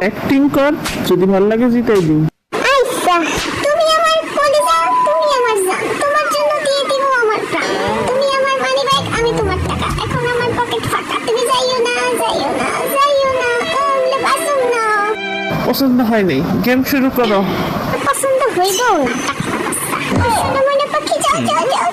Acting কর, যদি ভালো লাগে জিতাই দিই। আচ্ছা, তুমি আমার কলিজা, তুমি আমার জান, তোমার জন্য দিয়ে দিব আমার প্রাণ। তুমি আমার মানি ব্যাগ, আমি তোমার টাকা, এখন আমার পকেট ফাঁকা। তুমি যাইও না, যাইও না, যাইও না, ওলে বাসুম না। পছন্দ হয় নাই, গেম শুরু করো। পছন্দ হইবও না টাকা বাচ্চা। সোনা মনে পাখি, যাও যাও যাও।